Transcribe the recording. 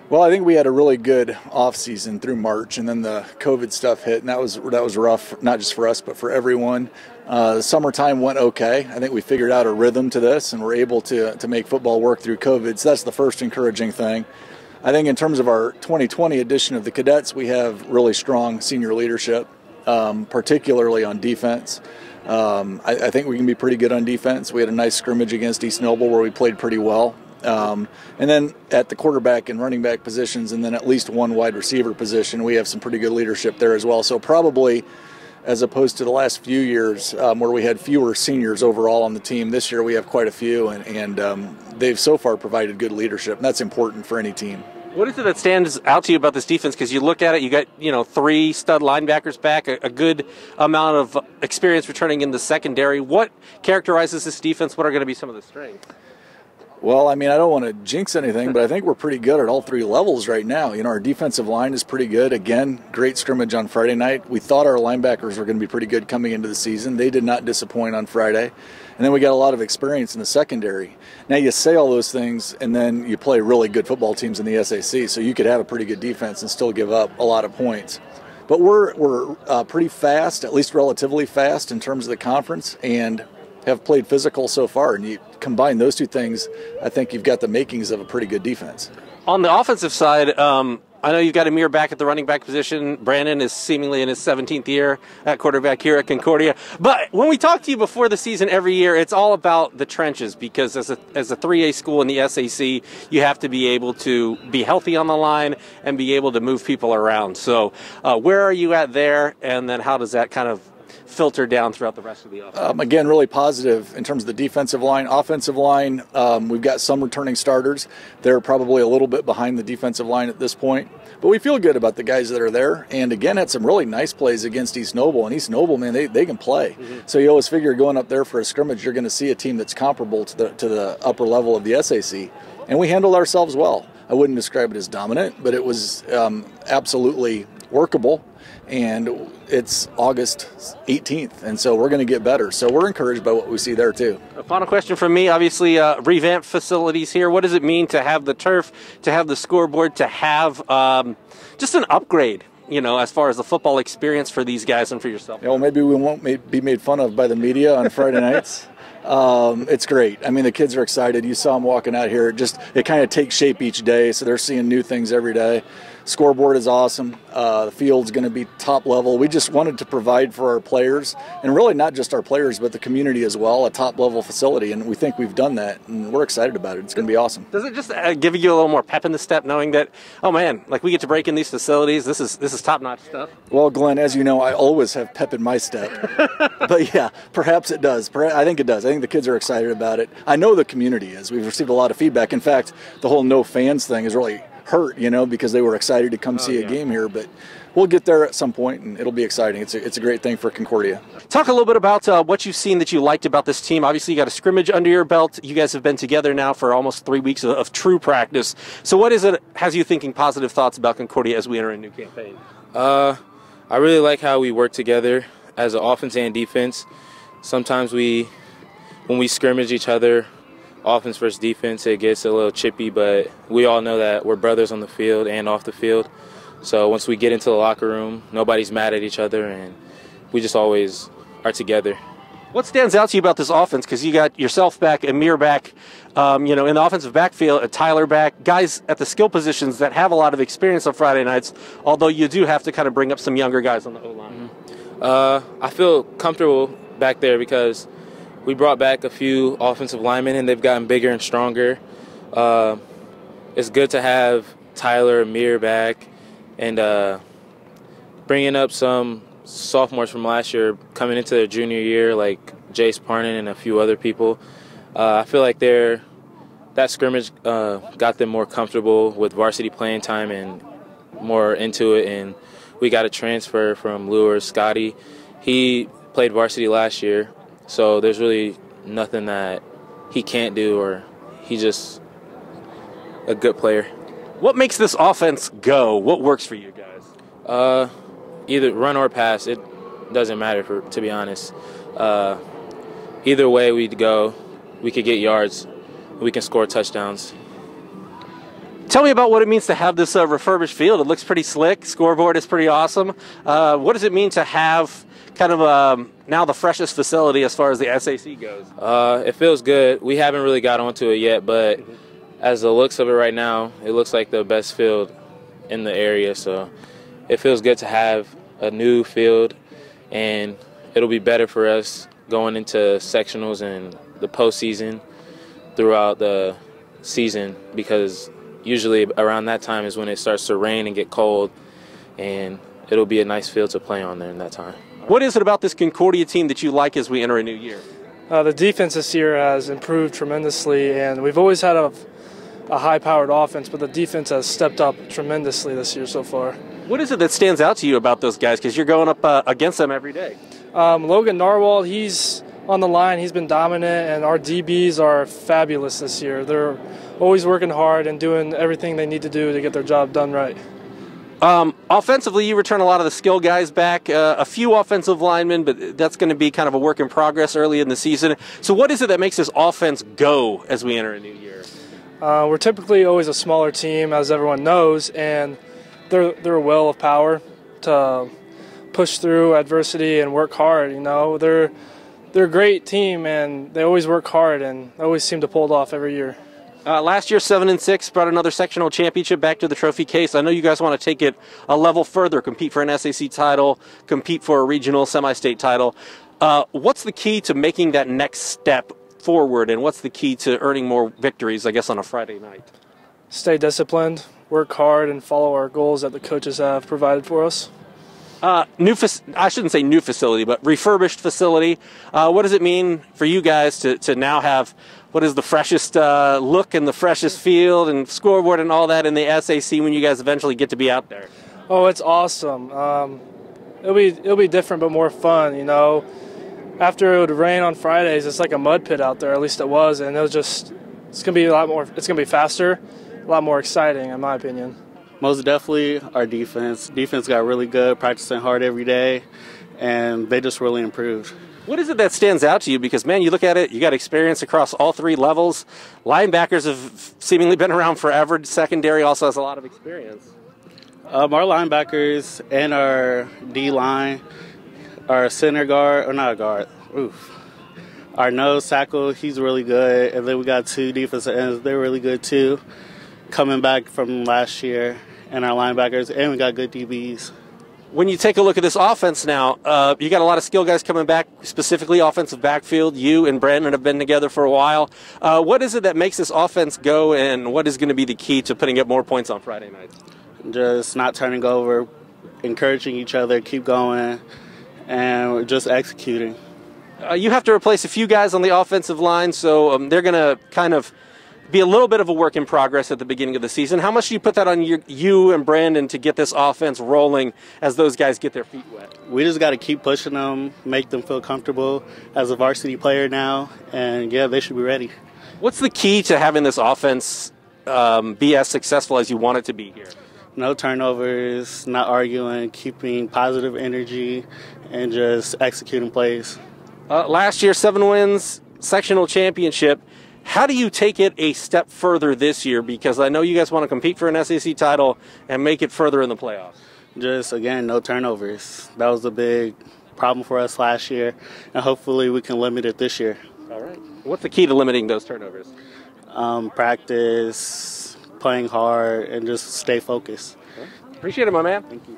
Well, I think we had a really good off season through March, and then the COVID stuff hit, and that was rough, not just for us, but for everyone. The summertime went okay. I think we figured out a rhythm to this, and we're able to make football work through COVID. So that's the first encouraging thing. I think in terms of our 2020 edition of the Cadets, we have really strong senior leadership, particularly on defense. I think we can be pretty good on defense. We had a nice scrimmage against East Noble where we played pretty well. And then at the quarterback and running back positions, and then at least one wide receiver position, we have some pretty good leadership there as well. So probably, as opposed to the last few years where we had fewer seniors overall on the team, this year we have quite a few, and they've so far provided good leadership, and that's important for any team. What is it that stands out to you about this defense? Because you look at it, you got 3 stud linebackers back, a good amount of experience returning in the secondary. What characterizes this defense? What are going to be some of the strengths? Well, I mean, I don't want to jinx anything, but I think we're pretty good at all 3 levels right now. Our defensive line is pretty good. Again, great scrimmage on Friday night. We thought our linebackers were going to be pretty good coming into the season. They did not disappoint on Friday. And then we got a lot of experience in the secondary. Now you say all those things, and then you play really good football teams in the SAC, so you could have a pretty good defense and still give up a lot of points. But we're pretty fast, at least relatively fast in terms of the conference, and have played physical so far, and you combine those 2 things, I think you've got the makings of a pretty good defense. On the offensive side, I know you've got Amir back at the running back position. Brandon is seemingly in his 17th year at quarterback here at Concordia. But when we talk to you before the season every year, it's all about the trenches, because as a 3A school in the SAC, you have to be able to be healthy on the line and be able to move people around. So where are you at there, and then how does that kind of filter down throughout the rest of the offense? Again, really positive in terms of the defensive line. Offensive line, we've got some returning starters. They're probably a little bit behind the defensive line at this point, but we feel good about the guys that are there. And again, had some really nice plays against East Noble. And East Noble, man, they can play. Mm-hmm. So you always figure going up there for a scrimmage, you're going to see a team that's comparable to the upper level of the SAC. And we handled ourselves well. I wouldn't describe it as dominant, but it was absolutely workable. And it's August 18th, and so we're going to get better. So we're encouraged by what we see there, too. A final question from me. Obviously, revamped facilities here. What does it mean to have the turf, to have the scoreboard, to have just an upgrade, as far as the football experience for these guys and for yourself? Well, maybe we won't be made fun of by the media on Friday nights. It's great. I mean, the kids are excited. You saw them walking out here. It kind of takes shape each day, so they're seeing new things every day. Scoreboard is awesome. The field's going to be top level. We just wanted to provide for our players, and really not just our players, but the community as well, a top level facility, and we think we've done that, and we're excited about it. It's going to be awesome. Does it just give you a little more pep in the step, knowing that, oh man, like we get to break in these facilities? This is top-notch stuff. Well, Glenn, as you know, I always have pep in my step. But yeah, perhaps it does. I think it does. I think the kids are excited about it. I know the community is. We've received a lot of feedback. In fact, the whole no fans thing is really hurt, because they were excited to come see a game here, but we'll get there at some point, and it'll be exciting. It's a great thing for Concordia. Talk a little bit about what you've seen that you liked about this team. Obviously, you got a scrimmage under your belt. You guys have been together now for almost 3 weeks of true practice. So what is it has you thinking positive thoughts about Concordia as we enter a new campaign? I really like how we work together as an offense and defense. Sometimes when we scrimmage each other, offense versus defense, it gets a little chippy, but we all know that we're brothers on the field and off the field. So once we get into the locker room, nobody's mad at each other, and we just always are together. What stands out to you about this offense? Because you got yourself back, Amir back, in the offensive backfield, Tyler back, guys at the skill positions that have a lot of experience on Friday nights, although you do have to kind of bring up some younger guys on the O-line. Mm-hmm. I feel comfortable back there because we brought back a few offensive linemen, and they've gotten bigger and stronger. It's good to have Tyler, Amir back, and bringing up some sophomores from last year coming into their junior year, like Jace Parnan and a few other people. I feel like that scrimmage got them more comfortable with varsity playing time and more into it. And we got a transfer from Lure, Scotty. He played varsity last year. So there's really nothing that he can't do, or he's just a good player. What makes this offense go? What works for you guys? Either run or pass. It doesn't matter, to be honest. Either way we go, we could get yards. We can score touchdowns. Tell me about what it means to have this refurbished field. It looks pretty slick. Scoreboard is pretty awesome. What does it mean to have kind of now the freshest facility as far as the SAC goes? It feels good. We haven't really got onto it yet, but as the looks of it right now, it looks like the best field in the area. So it feels good to have a new field, and it'll be better for us going into sectionals and the postseason throughout the season, because usually around that time is when it starts to rain and get cold, and it'll be a nice field to play on there in that time. What is it about this Concordia team that you like as we enter a new year? The defense this year has improved tremendously, and we've always had a high-powered offense, but the defense has stepped up tremendously this year so far. What is it that stands out to you about those guys? Because you're going up against them every day. Logan Narwhal, he's on the line. He's been dominant, and our DBs are fabulous this year. They're always working hard and doing everything they need to do to get their job done right. Offensively, you return a lot of the skill guys back, a few offensive linemen, but that's going to be kind of a work in progress early in the season. So what is it that makes this offense go as we enter a new year? We're typically always a smaller team, as everyone knows, and they're a well of power to push through adversity and work hard. You know, they're a great team, and they always work hard, and they always seem to pull it off every year. Last year, 7-6, brought another sectional championship back to the trophy case. I know you guys want to take it a level further, compete for an SAC title, compete for a regional semi-state title. What's the key to making that next step forward, and what's the key to earning more victories, I guess, on a Friday night? Stay disciplined, work hard, and follow our goals that the coaches have provided for us. I shouldn't say new facility, but refurbished facility. What does it mean for you guys to now have what is the freshest look and the freshest field and scoreboard and all that in the SAC when you guys eventually get to be out there? Oh, it's awesome. It'll be different but more fun, you know. After it would rain on Fridays, it's like a mud pit out there, at least it was, and it's gonna be a lot more, it's gonna be faster, a lot more exciting in my opinion. Most definitely our defense. Defense got really good, practicing hard every day, and they just really improved. What is it that stands out to you? Because, man, you look at it, you got experience across all three levels. Linebackers have seemingly been around forever. Secondary also has a lot of experience. Our linebackers and our D-line, our center guard, or not a guard, our nose tackle, he's really good. And then we got two defensive ends, they're really good too, coming back from last year. And our linebackers, and we got good DBs. When you take a look at this offense now, you got a lot of skill guys coming back, specifically offensive backfield. You and Brandon have been together for a while. What is it that makes this offense go, and what is going to be the key to putting up more points on Friday nights? Just not turning over, encouraging each other, keep going, and just executing. You have to replace a few guys on the offensive line, so they're going to kind of be a little bit of a work in progress at the beginning of the season. How much do you put that on you and Brandon to get this offense rolling as those guys get their feet wet? We just got to keep pushing them, make them feel comfortable as a varsity player now, and yeah, they should be ready. What's the key to having this offense be as successful as you want it to be here? No turnovers, not arguing, keeping positive energy, and just executing plays. Last year, 7 wins, sectional championship. How do you take it a step further this year? Because I know you guys want to compete for an SAC title and make it further in the playoffs. Just, again, no turnovers. That was a big problem for us last year, and hopefully we can limit it this year. All right. What's the key to limiting those turnovers? Practice, playing hard, and just stay focused. Appreciate it, my man. Thank you.